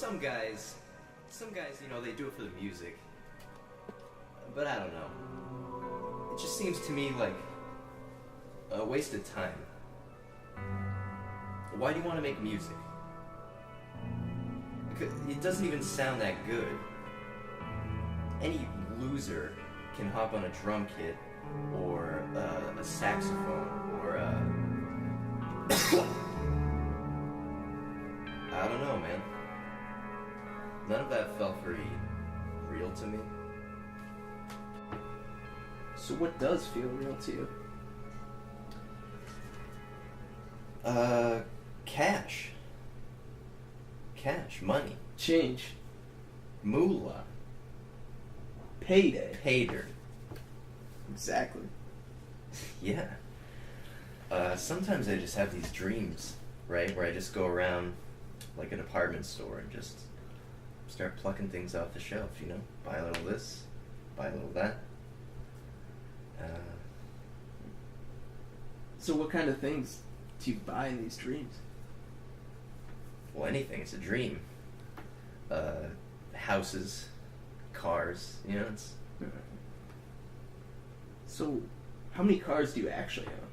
some guys, they do it for the music. But I don't know. It just seems to me like a waste of time. Why do you want to make music? Because it doesn't even sound that good. Any loser can hop on a drum kit or a saxophone or I don't know, man. None of that felt very real to me. So what does feel real to you? Cash. Cash, money. Change. Moolah. Payday. Pater. Exactly. Yeah. Sometimes I just have these dreams, right? Where I just go around like a department store and just start plucking things off the shelf, you know? Buy a little this, buy a little that. So what kind of things do you buy in these dreams? Well, anything. It's a dream. Houses, cars, you know, it's... So, how many cars do you actually own?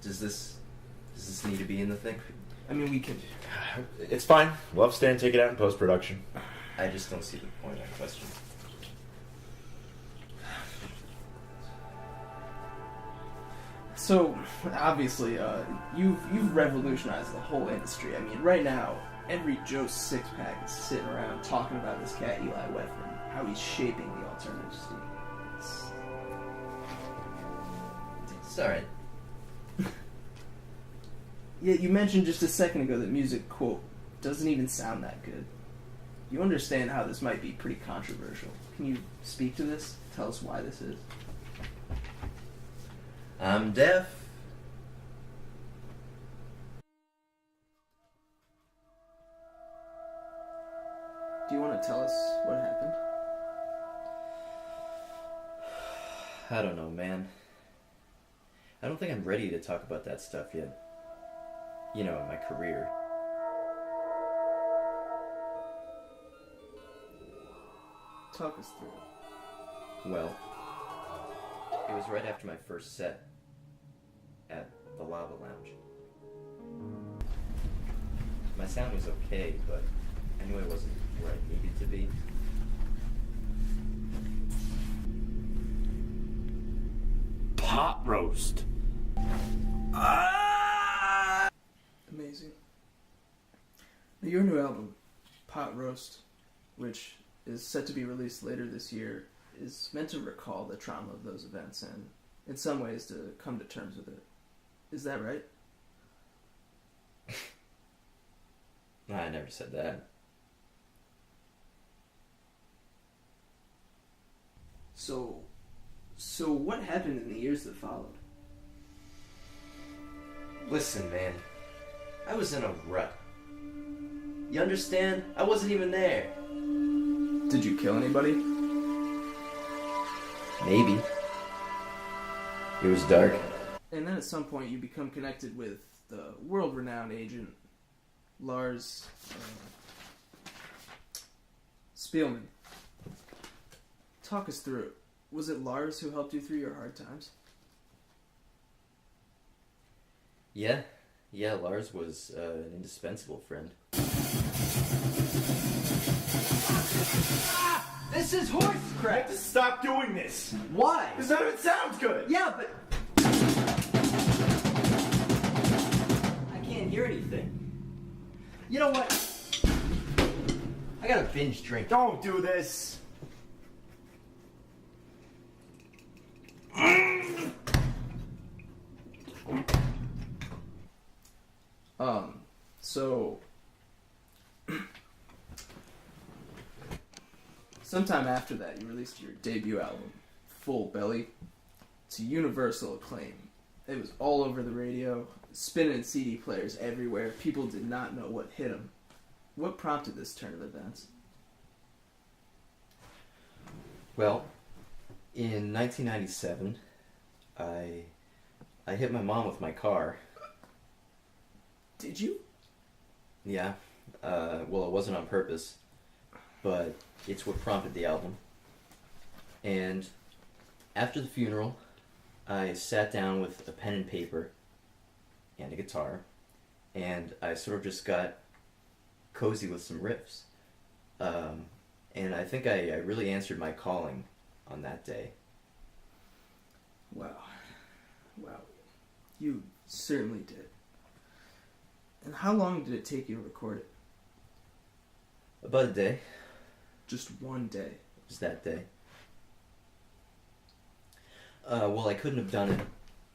Does this need to be in the thing? I mean, we could... It's fine. We'll have Stan take it out in post-production. I just don't see the point of that question. So, obviously, you've revolutionized the whole industry. I mean, right now, every Joe Sixpack is sitting around talking about this cat, Eli Weffman, how he's shaping the alternative scene. It's alright. Yeah, you mentioned just a second ago that music, quote, doesn't even sound that good. You understand how this might be pretty controversial. Can you speak to this? Tell us why this is. I'm deaf. Do you want to tell us what happened? I don't know, man. I don't think I'm ready to talk about that stuff yet. You know, in my career. Talk us through it. Well, it was right after my first set at the Lava Lounge. My sound was okay, but I knew I wasn't where I needed to be. Pot roast. Amazing. Now, your new album, Pot Roast, which is set to be released later this year, is meant to recall the trauma of those events and, in some ways, to come to terms with it. Is that right? No, I never said that. So what happened in the years that followed? Listen, man. I was in a rut. You understand? I wasn't even there. Did you kill anybody? Maybe. It was dark. And then at some point you become connected with the world-renowned agent, Lars Spielman. Talk us through it. Was it Lars who helped you through your hard times? Yeah, Lars was an indispensable friend. This is horse crap! Just stop doing this! Why? Because none of it sounds good! Yeah, but... I can't hear anything. You know what? I got a binge drink. Don't do this! So... Sometime after that, you released your debut album, Full Belly, to universal acclaim. It was all over the radio, spinning CD players everywhere. People did not know what hit them. What prompted this turn of events? Well, in 1997, I hit my mom with my car. Did you? Yeah. Well, it wasn't on purpose, but it's what prompted the album. And after the funeral, I sat down with a pen and paper and a guitar, and I sort of just got cozy with some riffs. And I think I really answered my calling on that day. Wow. Wow. You certainly did. And how long did it take you to record it? About a day. Just one day. Just that day. Well, I couldn't have done it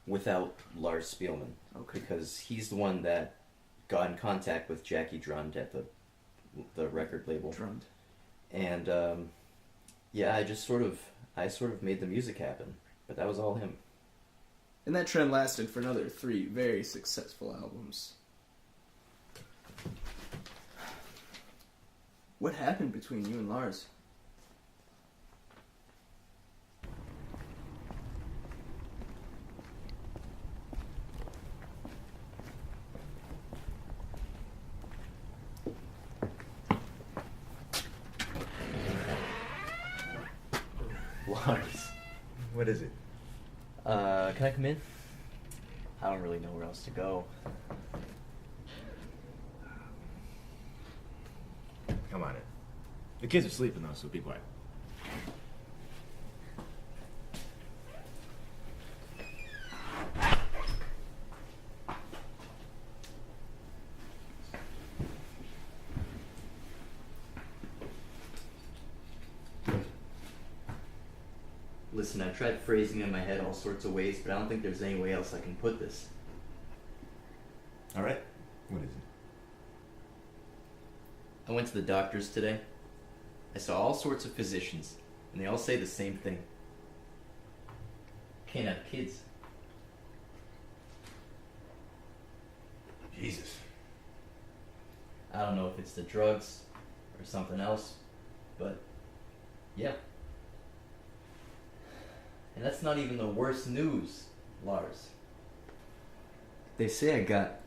without Lars Spielman. Okay. Because he's the one that got in contact with Jackie Drund at the record label. Drummed. And yeah, I sort of made the music happen, but that was all him. And that trend lasted for another 3 very successful albums. What happened between you and Lars? Lars. What is it? Can I come in? I don't really know where else to go. Come on in. The kids are sleeping though, so be quiet. Listen, I've tried phrasing it in my head all sorts of ways, but I don't think there's any way else I can put this. All right. What is it? I went to the doctors today. I saw all sorts of physicians, and they all say the same thing. Can't have kids. Jesus. I don't know if it's the drugs or something else, but yeah. And that's not even the worst news, Lars. They say I got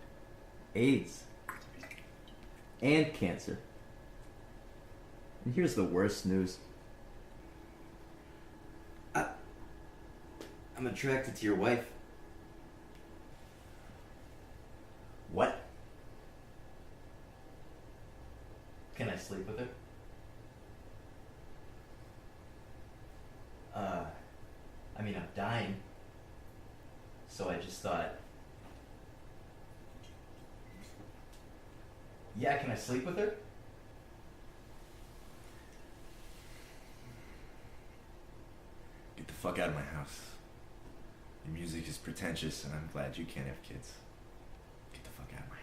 AIDS and cancer. And here's the worst news. I'm attracted to your wife. What? Can I sleep with her? I mean, I'm dying. So I just thought, yeah, can I sleep with her? Get the fuck out of my house. Your music is pretentious, and I'm glad you can't have kids. Get the fuck out of my house.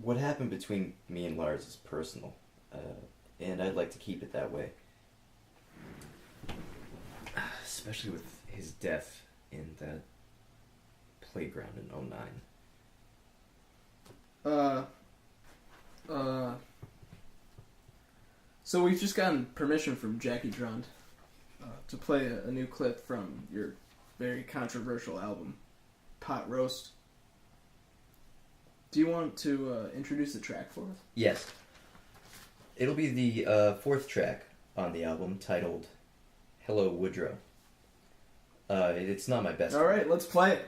What happened between me and Lars is personal, and I'd like to keep it that way. Especially with his death in that playground in '09. So we've just gotten permission from Jackie Drund to play a new clip from your very controversial album, Pot Roast. Do you want to introduce the track for us? Yes. It'll be the 4th track on the album, titled Hello, Woodrow. It's not my best. All right, let's play it.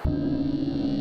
Bye.